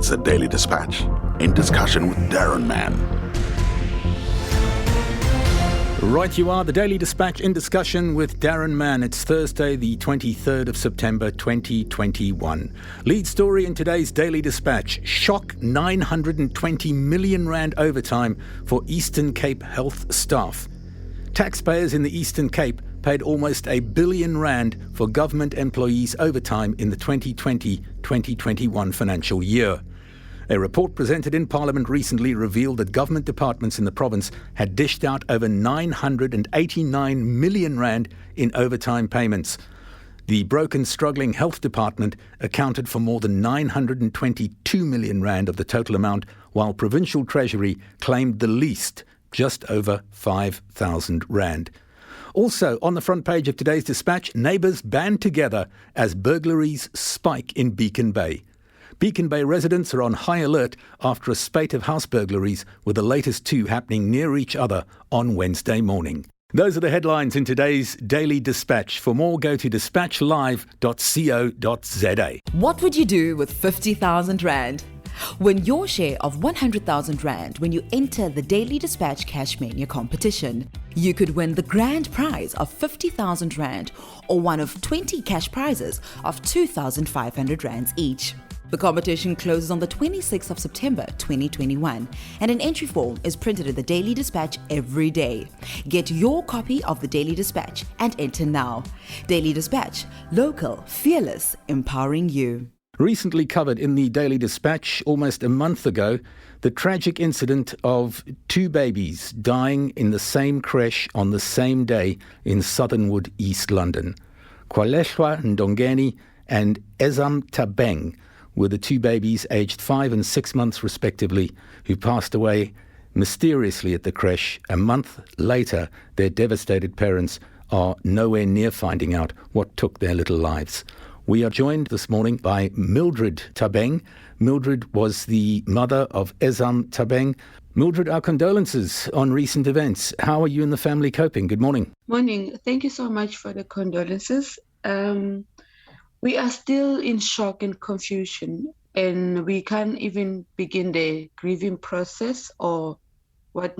It's the Daily Dispatch, in discussion with Daron Mann. Right you are, the Daily Dispatch in discussion with Daron Mann. It's Thursday, the 23rd of September 2021. Lead story in today's Daily Dispatch: shock 920 million rand overtime for Eastern Cape health staff. Taxpayers in the Eastern Cape paid almost R1 billion for government employees' overtime in the 2020-2021 financial year. A report presented in Parliament recently revealed that government departments in the province had dished out over 989 million rand in overtime payments. The broken, struggling health department accounted for more than 922 million rand of the total amount, while provincial treasury claimed the least, just over 5,000 rand. Also, on the front page of today's dispatch, neighbours band together as burglaries spike in Beacon Bay. Beacon Bay residents are on high alert after a spate of house burglaries, with the latest two happening near each other on Wednesday morning. Those are the headlines in today's Daily Dispatch. For more, go to dispatchlive.co.za. What would you do with 50,000 rand? Win your share of 100,000 rand when you enter the Daily Dispatch Cash Mania competition. You could win the grand prize of 50,000 rand or one of 20 cash prizes of 2,500 rands each. The competition closes on the 26th of September 2021, and an entry form is printed in the Daily Dispatch every day. Get your copy of the Daily Dispatch and enter now. Daily Dispatch, local, fearless, empowering you. Recently covered in the Daily Dispatch almost a month ago, the tragic incident of two babies dying in the same creche on the same day in Southernwood, East London. Kwahlelwa Ndongeni and Ezam Makhabane were the two babies aged 5 and 6 months respectively, who passed away mysteriously at the creche. A month later, their devastated parents are nowhere near finding out what took their little lives. We are joined this morning by Mildred Tabeng. Mildred was the mother of Ezam Makhabane. Mildred, our condolences on recent events. How are you and the family coping? Good morning. Morning. Thank you so much for the condolences. We are still in shock and confusion, and we can't even begin the grieving process or what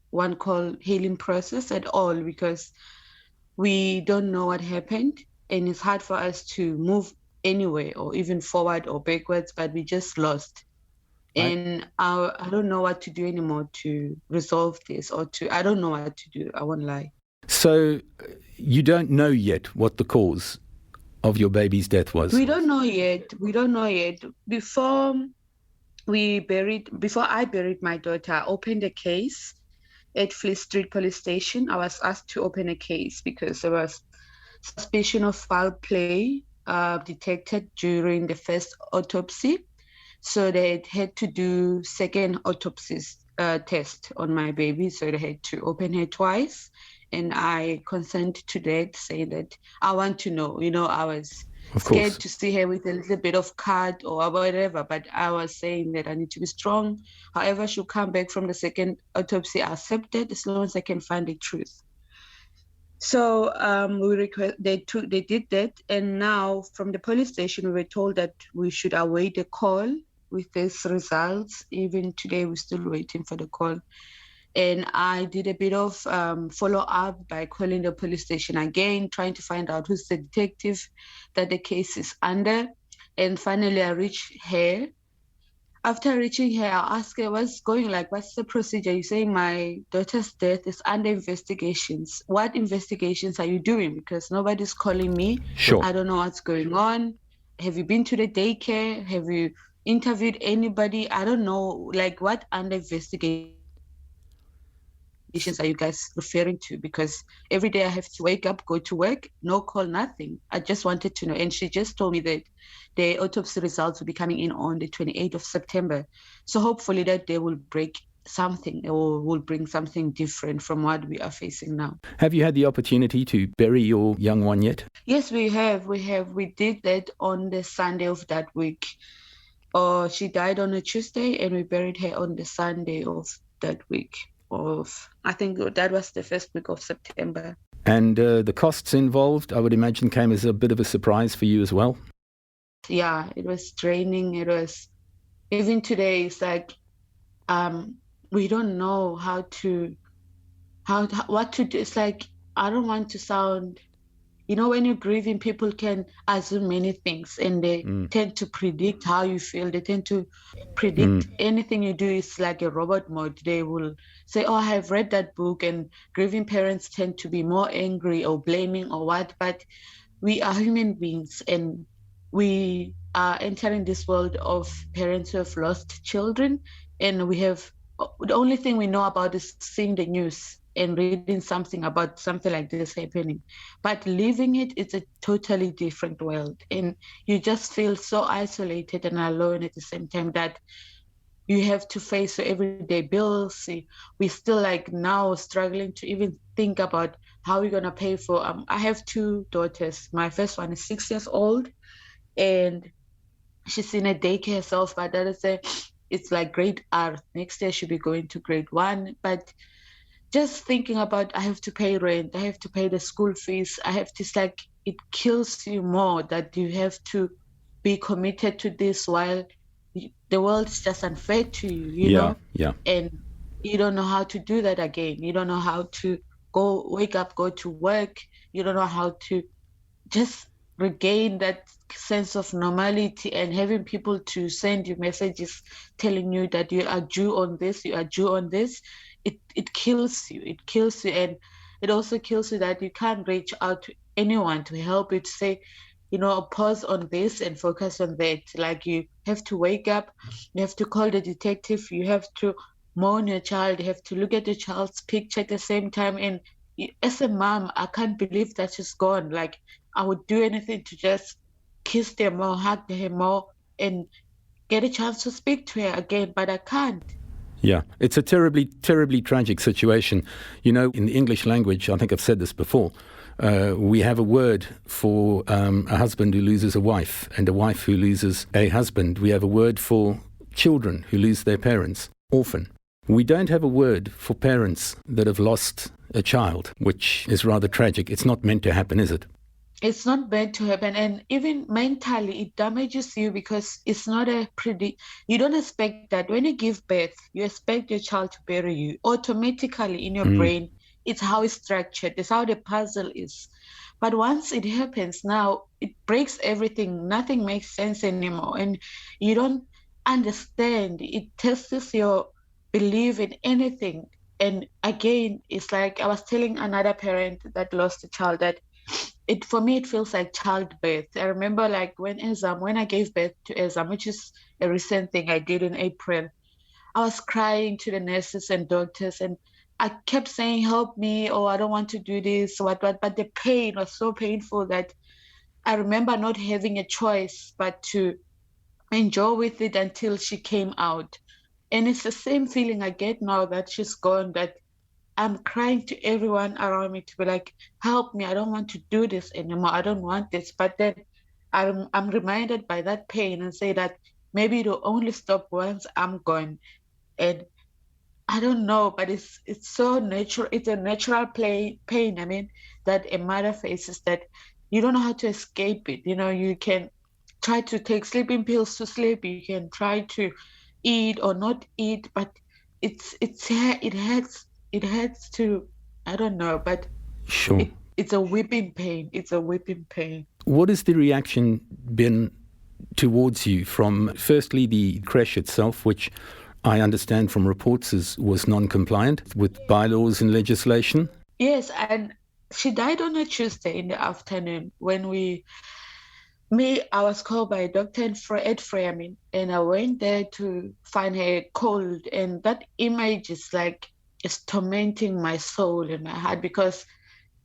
one call healing process at all, because we don't know what happened, and it's hard for us to move anywhere or even forward or backwards, but we just lost. Right. And I don't know what to do anymore to resolve this, I don't know what to do, I won't lie. So you don't know yet what the cause of your baby's death was? We don't know yet. Before I buried my daughter, I opened a case at Fleet Street Police Station. I was asked to open a case because there was suspicion of foul play detected during the first autopsy. So they had to do second autopsy test on my baby. So they had to open her twice. And I consent to that, saying that I want to know. I was scared to see her with a little bit of cut or whatever, but I was saying that I need to be strong. However, she'll come back from the second autopsy, I accept it as long as I can find the truth. So they did that, and now from the police station we were told that we should await a call with these results. Even today we're still waiting for the call. And I did a bit of follow-up by calling the police station again, trying to find out who's the detective that the case is under. And finally, I reached her. After reaching her, I asked her, what's the procedure? You say my daughter's death is under investigations. What investigations are you doing? Because nobody's calling me. Sure. I don't know what's going on. Have you been to the daycare? Have you interviewed anybody? I don't know, what under investigation are you guys referring to? Because every day I have to wake up, go to work, no call, nothing. I just wanted to know. And she just told me that the autopsy results will be coming in on the 28th of September. So hopefully that day will break something or will bring something different from what we are facing now. Have you had the opportunity to bury your young one yet? Yes, we have. We did that on the Sunday of that week. She died on a Tuesday and we buried her on the Sunday of that week. I think that was the first week of September. And the costs involved, I would imagine, came as a bit of a surprise for you as well? Yeah, it was draining. It was even today, it's like we don't know what to do. It's like, I don't want to sound, when you're grieving, people can assume many things, and they tend to predict how you feel. They tend to predict anything you do is like a robot mode. They will say, oh, I have read that book, and grieving parents tend to be more angry or blaming or what. But we are human beings, and we are entering this world of parents who have lost children, and the only thing we know about is seeing the news and reading something about something like this happening. But living it is a totally different world, and you just feel so isolated and alone at the same time, that you have to face your everyday bills. We still like now struggling to even think about how we're gonna pay for. I have two daughters. My first one is 6 years old, and she's in a daycare herself, but that is it's like grade R. Next year she'll be going to grade 1. But just thinking about, I have to pay rent, I have to pay the school fees, it's like, it kills you more that you have to be committed to this while the world is just unfair to you, you know? Yeah. And you don't know how to do that again. You don't know how to wake up, go to work. You don't know how to just regain that sense of normality, and having people to send you messages telling you that you are due on this, you are due on this. It kills you. It kills you. And it also kills you that you can't reach out to anyone to help you, to say, pause on this and focus on that. Like, you have to wake up, you have to call the detective, you have to mourn your child, you have to look at your child's picture at the same time. And as a mom, I can't believe that she's gone. Like, I would do anything to just kiss them more, hug them more, and get a chance to speak to her again, but I can't. Yeah, it's a terribly, terribly tragic situation. In the English language, I think I've said this before, we have a word for a husband who loses a wife and a wife who loses a husband. We have a word for children who lose their parents, orphan. We don't have a word for parents that have lost a child, which is rather tragic. It's not meant to happen, is it? It's not meant to happen. And even mentally, it damages you, because it's not you don't expect that. When you give birth, you expect your child to bury you. Automatically in your brain, it's how it's structured. It's how the puzzle is. But once it happens, now it breaks everything. Nothing makes sense anymore. And you don't understand. It tests your belief in anything. And again, it's like I was telling another parent that lost a child that for me, it feels like childbirth. I remember like when I gave birth to Ezam, which is a recent thing I did in April, I was crying to the nurses and doctors, and I kept saying, help me, or I don't want to do this, what, but the pain was so painful that I remember not having a choice but to endure with it until she came out. And it's the same feeling I get now that she's gone, that I'm crying to everyone around me to be like, help me, I don't want to do this anymore, I don't want this. But then I'm reminded by that pain and say that maybe it'll only stop once I'm gone. And I don't know, but it's so natural. It's a natural pain, that a mother faces, that you don't know how to escape it. You can try to take sleeping pills to sleep, you can try to eat or not eat, but it hurts to, I don't know, but sure, it's a whipping pain. It's a whipping pain. What has the reaction been towards you from, firstly, the creche itself, which I understand from reports was non-compliant with bylaws and legislation? Yes, and she died on a Tuesday in the afternoon when I was called by a doctor at Freyamin, and I went there to find her cold, and that image is like, it's tormenting my soul and my heart, because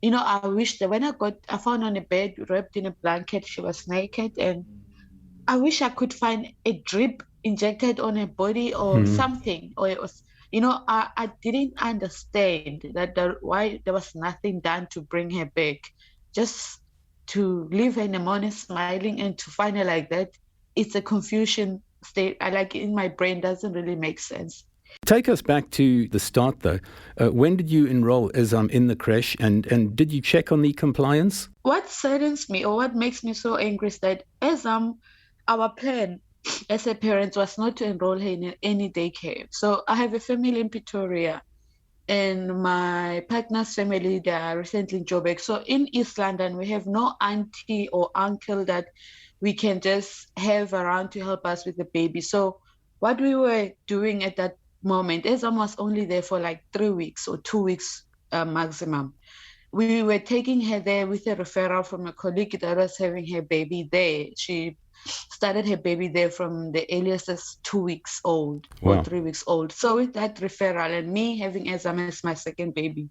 I wish that when I found on a bed wrapped in a blanket, she was naked, and I wish I could find a drip injected on her body or something, or it was, I didn't understand why there was nothing done to bring her back. Just to leave her in the morning smiling and to find her like that, it's a confusion state. In my brain, doesn't really make sense. Take us back to the start, though. When did you enroll Ezam in the creche, and did you check on the compliance? What saddens me, or what makes me so angry, is that Ezam, our plan as a parent was not to enroll her in any daycare. So I have a family in Pretoria, and my partner's family, they are recently in Joburg. So in East London, we have no auntie or uncle that we can just have around to help us with the baby. So what we were doing at that moment, Ezam was only there for like 3 weeks or 2 weeks maximum. We were taking her there with a referral from a colleague that was having her baby there. She started her baby there from the earliest as 2 weeks old or Wow. 3 weeks old. So with that referral and me having Ezam as my second baby,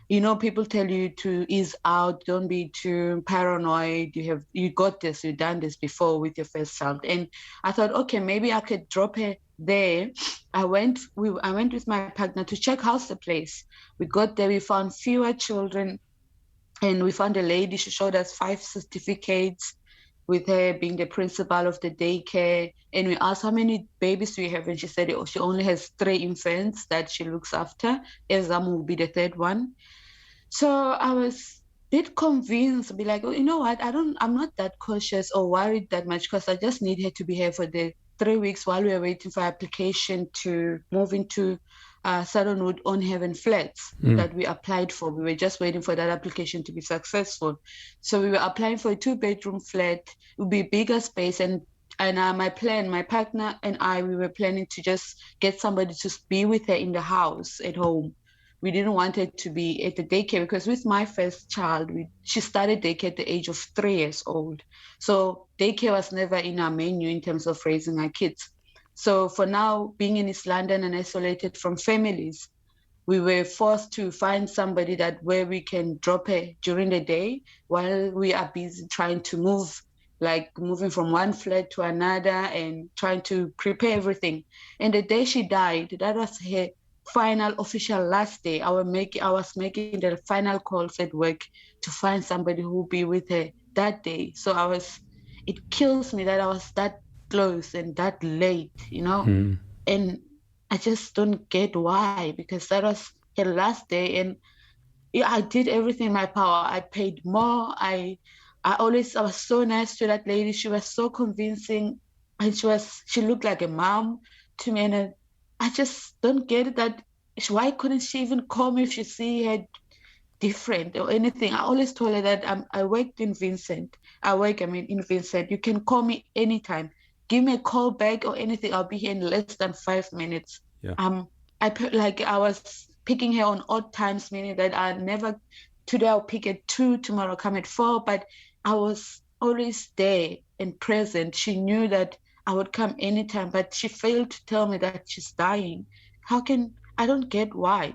you know, people tell you to ease out, don't be too paranoid. You got this, you've done this before with your first child. And I thought, okay, maybe I could drop her there. I went with my partner to check how's the place. We got there, we found fewer children, and we found a lady. She showed us 5 certificates with her being the principal of the daycare. And we asked, how many babies do you have? And she said, oh, she only has 3 infants that she looks after. Ezam will be the 3rd one. So I was a bit convinced to be like, oh, you know what? I'm not that cautious or worried that much, because I just need her to be here for the 3 weeks while we are waiting for application to move into Saddlewood on Heaven flats that we applied for. We were just waiting for that application to be successful. So we were applying for a 2-bedroom flat. It would be bigger space, and my partner and I, we were planning to just get somebody to be with her in the house at home. We didn't want her to be at the daycare, because with my first child, she started daycare at the age of 3 years old. So daycare was never in our menu in terms of raising our kids. So for now, being in East London and isolated from families, we were forced to find somebody where we can drop her during the day while we are busy trying to moving from one flat to another and trying to prepare everything. And the day she died, that was her final official last day. I was making the final calls at work to find somebody who will be with her that day. So it kills me that I was that close and that late, you know. And I just don't get why, because that was her last day. And yeah, I did everything in my power. I paid more. I was so nice to that lady. She was so convincing, and she looked like a mom to me. And I just don't get it, that why couldn't she even call me if she see her different or anything? I always told her that I worked in Vincent. In Vincent. You can call me anytime. Give me a call back or anything. I'll be here in less than 5 minutes. Yeah. I was picking her on odd times, meaning that today I'll pick at 2, tomorrow I'll come at 4, but I was always there and present. She knew that I would come anytime, but she failed to tell me that she's dying. I don't get why,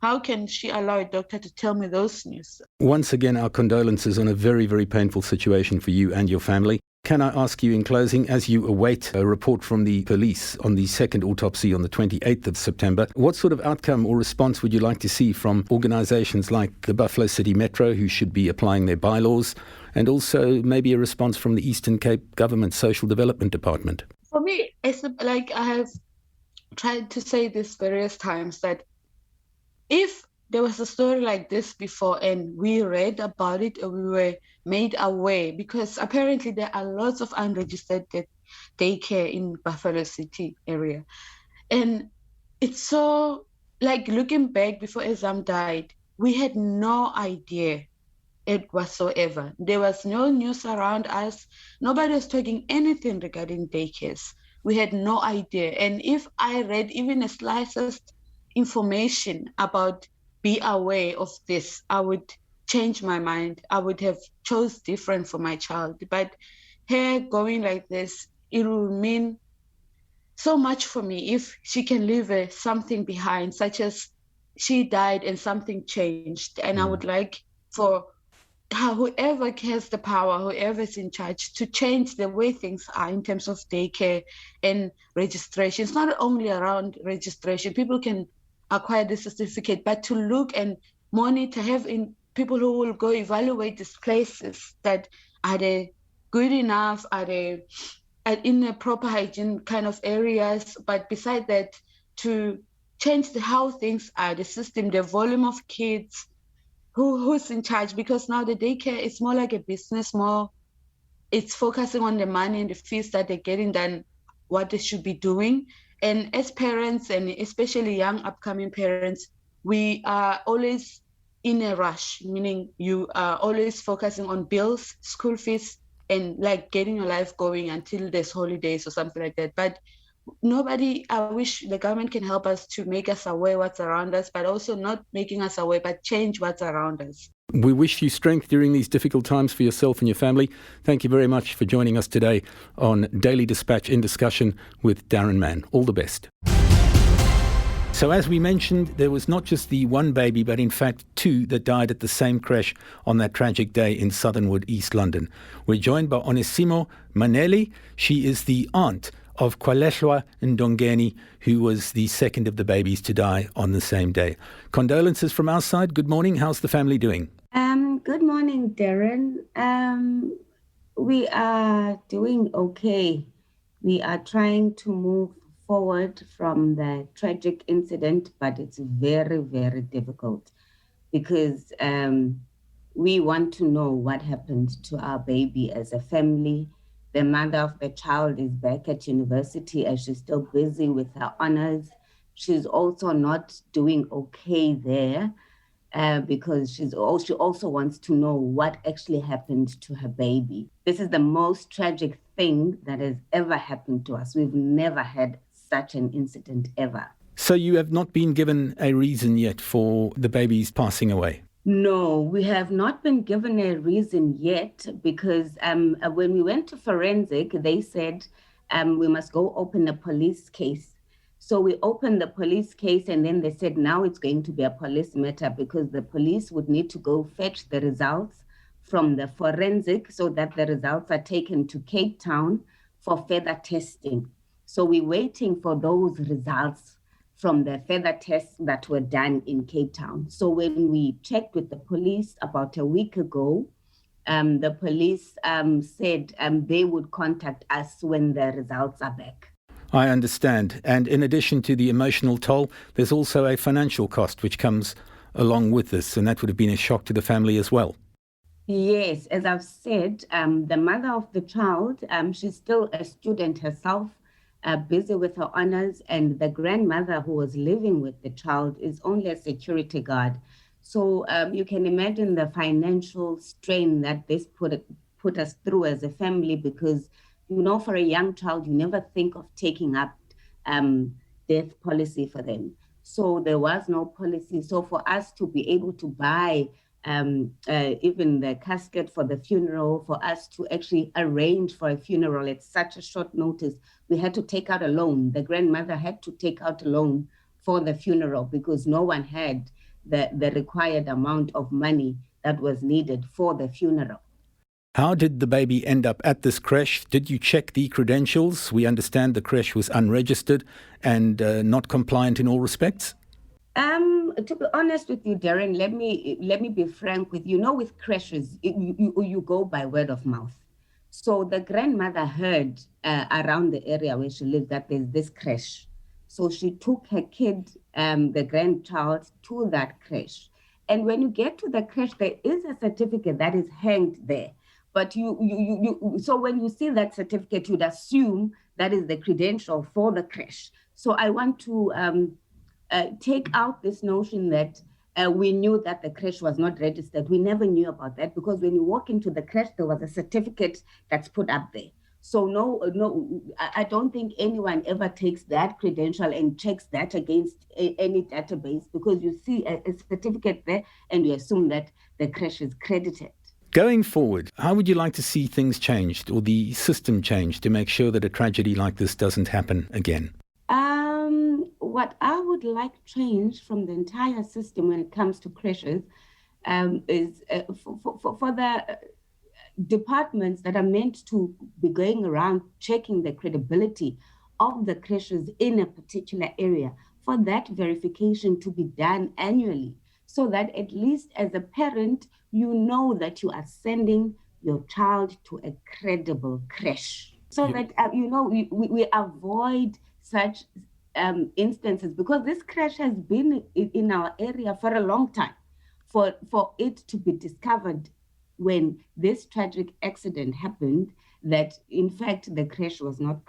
how can she allow a doctor to tell me those news? Once again, our condolences on a very, very painful situation for you and your family. Can I ask you in closing, as you await a report from the police on the second autopsy on the 28th of September, what sort of outcome or response would you like to see from organisations like the Buffalo City Metro, who should be applying their bylaws, and also maybe a response from the Eastern Cape Government Social Development Department? For me, I have tried to say this various times, that if there was a story like this before and we read about it or we were made aware, because apparently there are lots of unregistered daycare in Buffalo City area. And it's so, looking back before Ezam died, we had no idea it whatsoever. There was no news around us. Nobody was talking anything regarding daycares. We had no idea. And if I read even the slightest information about be aware of this, I would change my mind. I would have chose different for my child. But her going like this, it will mean so much for me if she can leave something behind, such as she died and something changed. And I would like for whoever has the power, whoever is in charge, to change the way things are in terms of daycare and registration. It's not only around registration. People can acquire the certificate, but to look and monitor, people who will go evaluate these places, that are they good enough, are they in the proper hygiene kind of areas, but beside that, to change how things are, the system, the volume of kids, who's in charge, because now the daycare is more like a business, more it's focusing on the money and the fees that they're getting than what they should be doing. And as parents, and especially young upcoming parents, we are always in a rush, meaning you are always focusing on bills, school fees, and like getting your life going until there's holidays or something like that. But I wish the government can help us to make us aware what's around us, but also not making us aware, but change what's around us. We wish you strength during these difficult times for yourself and your family. Thank you very much for joining us today on Daily Dispatch in Discussion with Daron Mann. All the best. So as we mentioned, there was not just the one baby, but in fact two that died at the same crash on that tragic day in Southernwood, East London. We're joined by Onisimo Maneli. She is the aunt of Kwahlelwa Ndongeni, who was the second of the babies to die on the same day. Condolences from our side. Good morning. How's the family doing? Good morning, Darren. We are doing okay. We are trying to move forward from the tragic incident, but it's very, very difficult because we want to know what happened to our baby as a family. The mother of the child is back at university and she's still busy with her honors. She's also not doing okay there because she also wants to know what actually happened to her baby. This is the most tragic thing that has ever happened to us. We've never had such an incident ever. So you have not been given a reason yet for the baby's passing away? No, we have not been given a reason yet because when we went to forensic, they said we must go open a police case. So we opened the police case and then they said now it's going to be a police matter because the police would need to go fetch the results from the forensic so that the results are taken to Cape Town for further testing. So we're waiting for those results from the further tests that were done in Cape Town. So when we checked with the police about a week ago, the police said they would contact us when the results are back. I understand. And in addition to the emotional toll, there's also a financial cost which comes along with this, and that would have been a shock to the family as well. Yes, as I've said, the mother of the child, she's still a student herself, busy with her honors, and the grandmother who was living with the child is only a security guard. So you can imagine the financial strain that this put us through as a family because, you know, for a young child, you never think of taking up death policy for them. So there was no policy. So for us to be able to buy even the casket for the funeral, for us to actually arrange for a funeral at such a short notice, we had to take out a loan. The grandmother had to take out a loan for the funeral because no one had the required amount of money that was needed for the funeral. How did the baby end up at this creche? Did you check the credentials? We understand the creche was unregistered and not compliant in all respects. To be honest with you, Darren, let me be frank with you. You know, with creches, you go by word of mouth. So the grandmother heard around the area where she lived that there's this creche. So she took her kid, the grandchild, to that creche. And when you get to the creche, there is a certificate that is hanged there. But so when you see that certificate, you'd assume that is the credential for the creche. So I want to take out this notion that we knew that the creche was not registered. We never knew about that because when you walk into the creche, there was a certificate that's put up there. So no, I don't think anyone ever takes that credential and checks that against any database because you see a certificate there and you assume that the creche is credited. Going forward, how would you like to see things changed or the system changed to make sure that a tragedy like this doesn't happen again? What I would like change from the entire system when it comes to creches is for the departments that are meant to be going around checking the credibility of the creches in a particular area, for that verification to be done annually, so that at least as a parent, you know that you are sending your child to a credible creche, so that we avoid such instances, because this creche has been in our area for a long time. For it to be discovered when this tragic accident happened that, in fact, the crash was not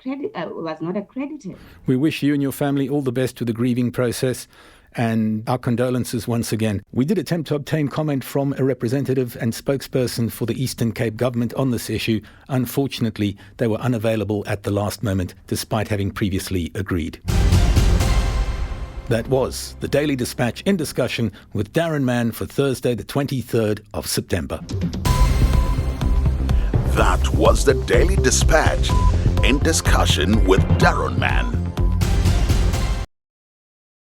accredited. We wish you and your family all the best with the grieving process, and our condolences once again. We did attempt to obtain comment from a representative and spokesperson for the Eastern Cape government on this issue. Unfortunately, they were unavailable at the last moment, despite having previously agreed. That was the Daily Dispatch in discussion with Daron Mann for Thursday, the 23rd of September. That was the Daily Dispatch in discussion with Daron Mann.